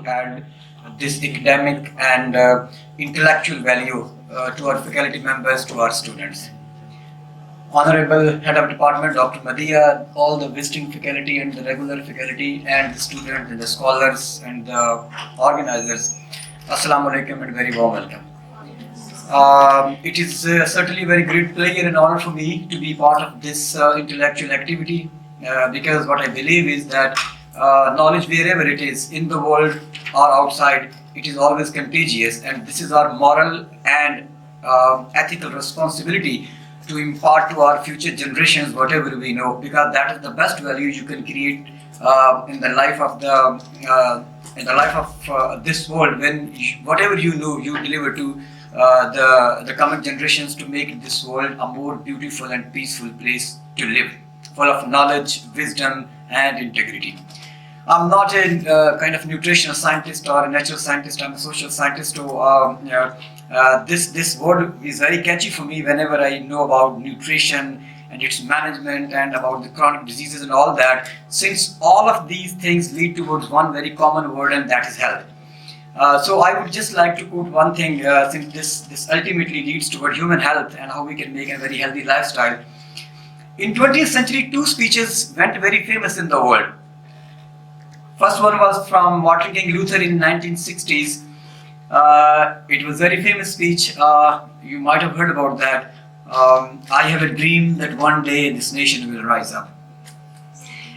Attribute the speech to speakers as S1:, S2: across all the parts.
S1: to add this academic and intellectual value to our faculty members, to our students. Honorable Head of Department, Dr. Madia, all the visiting faculty and the regular faculty and the students and the scholars and the organizers, Assalamu alaikum and very warm welcome. It is certainly a very great pleasure and honor for me to be part of this intellectual activity because what I believe is that knowledge, wherever it is in the world or outside, it is always contagious, and this is our moral and ethical responsibility to impart to our future generations whatever we know, because that is the best value you can create in the life of this world. When whatever you know, you deliver to the coming generations to make this world a more beautiful and peaceful place to live, full of knowledge, wisdom, and integrity. I'm not a kind of nutritional scientist or a natural scientist. I'm a social scientist. So this word is very catchy for me whenever I know about nutrition and its management and about the chronic diseases and all that, since all of these things lead towards one very common word, and that is health. So I would just like to quote one thing, since this ultimately leads toward human health and how we can make a very healthy lifestyle. In 20th century, two speeches went very famous in the world. First one was from Martin King Luther in 1960s. It was a very famous speech. You might have heard about that. I have a dream that one day this nation will rise up.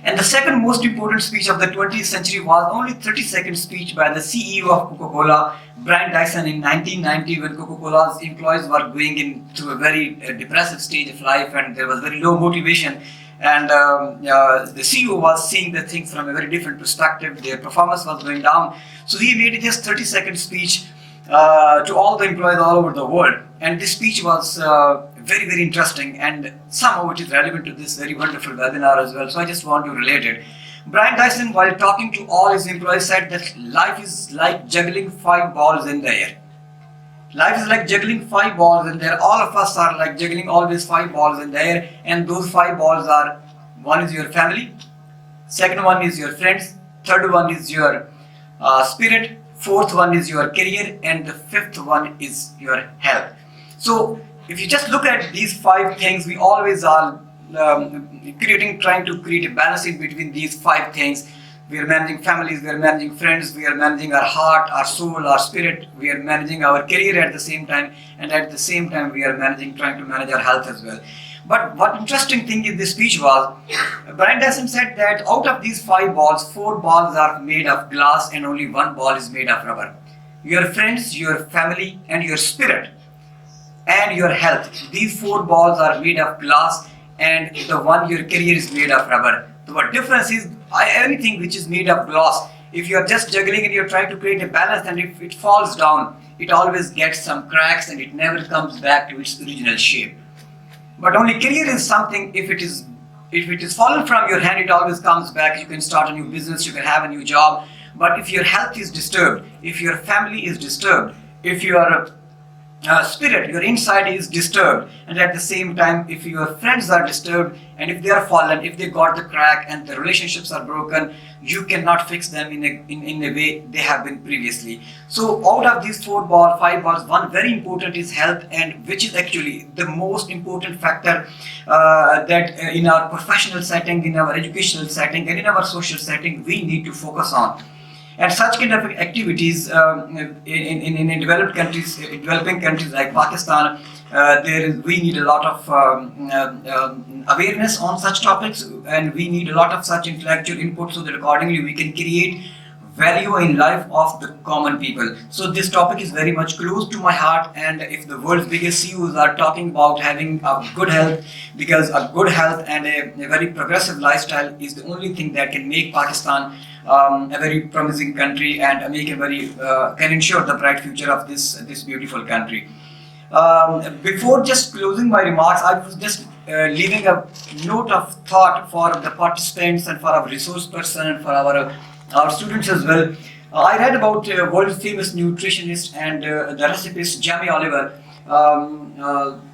S1: And the second most important speech of the 20th century was only 30-second speech by the CEO of Coca-Cola, Brian Dyson, in 1990, when Coca-Cola's employees were going into a very depressive stage of life and there was very low motivation. And the CEO was seeing the things from a very different perspective. Their performance was going down. So he made just 30-second speech to all the employees all over the world. And this speech was very, very interesting, and somehow it is relevant to this very wonderful webinar as well. So I just want to relate it. Brian Dyson, while talking to all his employees, said that life is like juggling 5 balls in the air. Life is like juggling 5 balls in the air. All of us are like juggling always 5 balls in the air, and those 5 balls are: one is your family, second one is your friends, third one is your spirit, fourth one is your career, and the fifth one is your health. So if you just look at these 5 things, we always are trying to create a balance in between these 5 things. We are managing families, we are managing friends, we are managing our heart, our soul, our spirit, we are managing our career at the same time, and at the same time we are trying to manage our health as well. But what interesting thing in this speech was, Brian Dyson said that out of these 5 balls, 4 balls are made of glass and only 1 ball is made of rubber. Your friends, your family, and your spirit, and your health. These 4 balls are made of glass, and the one, your career, is made of rubber. So what difference is anything which is made of glass? If you are just juggling and you're trying to create a balance, and if it falls down, it always gets some cracks and it never comes back to its original shape. But only career is something, if it is fallen from your hand, it always comes back. You can start a new business, you can have a new job. But if your health is disturbed, if your family is disturbed, if your spirit, your inside is disturbed, and at the same time if your friends are disturbed, and if they are fallen, if they got the crack and the relationships are broken, you cannot fix them in a way they have been previously. So out of these 5 balls, one very important is health, and which is actually the most important factor that in our professional setting, in our educational setting, and in our social setting we need to focus on. And such kind of activities in developing countries like Pakistan, we need a lot of awareness on such topics, and we need a lot of such intellectual input, so that accordingly we can create value in life of the common people. So this topic is very much close to my heart, and if the world's biggest CEOs are talking about having a good health, because a good health and a very progressive lifestyle is the only thing that can make Pakistan a very promising country and can ensure the bright future of this beautiful country. Before just closing my remarks, I was just leaving a note of thought for the participants and for our resource person and for our students as well. I read about world famous nutritionist and the recipist Jamie Oliver.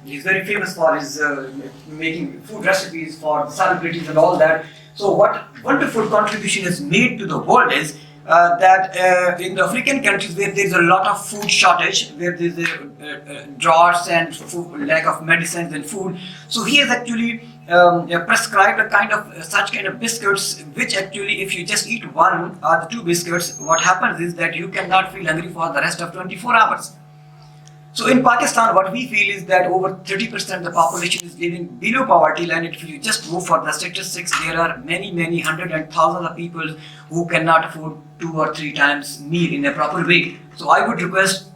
S1: He's very famous for his making food recipes for celebrities and all that. So what wonderful contribution is made to the world is that in the African countries where there is a lot of food shortage, where there is droughts and lack of medicines and food, so he has actually prescribed a kind of such kind of biscuits, which actually if you just eat one or the two biscuits, what happens is that you cannot feel hungry for the rest of 24 hours. So in Pakistan, what we feel is that over 30% of the population is living below poverty line. If you just go for the statistics, there are many hundreds and thousands of people who cannot afford 2 or 3 times meal in a proper way. So I would request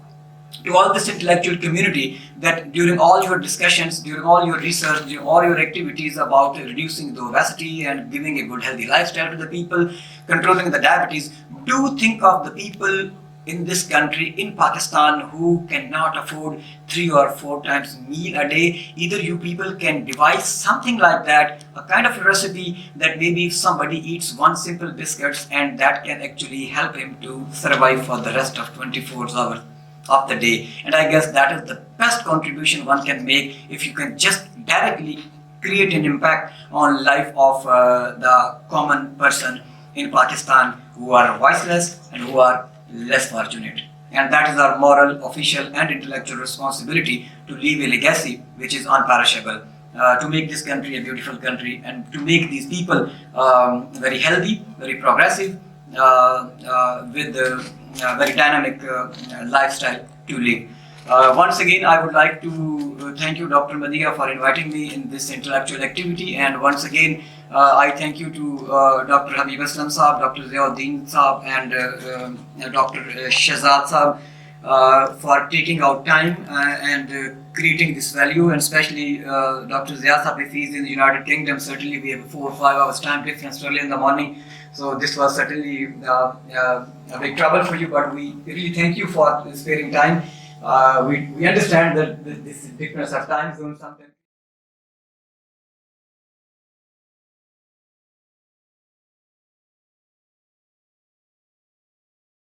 S1: to all this intellectual community that during all your discussions, during all your research, during all your activities about reducing the obesity and giving a good healthy lifestyle to the people, controlling the diabetes, do think of the people in this country, in Pakistan, who cannot afford 3 or 4 times meal a day. Either you people can devise something like that, a kind of recipe that maybe if somebody eats one simple biscuits and that can actually help him to survive for the rest of 24 hours of the day. And I guess that is the best contribution one can make if you can just directly create an impact on life of the common person in Pakistan who are voiceless and who are less fortunate. And that is our moral, official and intellectual responsibility to leave a legacy which is unperishable, to make this country a beautiful country and to make these people very healthy, very progressive, with a very dynamic lifestyle to live. Once again, I would like to thank you, Dr. Madiga, for inviting me in this intellectual activity. And once again, I thank you to Dr. Habib Aslam Saab, Dr. Ziauddin Saab, and Dr. Shahzad Saab for taking out time and creating this value. And especially Dr. Ziya Saab, if he's in the United Kingdom, certainly we have a 4 or 5 hours time difference early in the morning. So this was certainly a big trouble for you, but we really thank you for sparing time. We understand that this difference of time zone sometimes.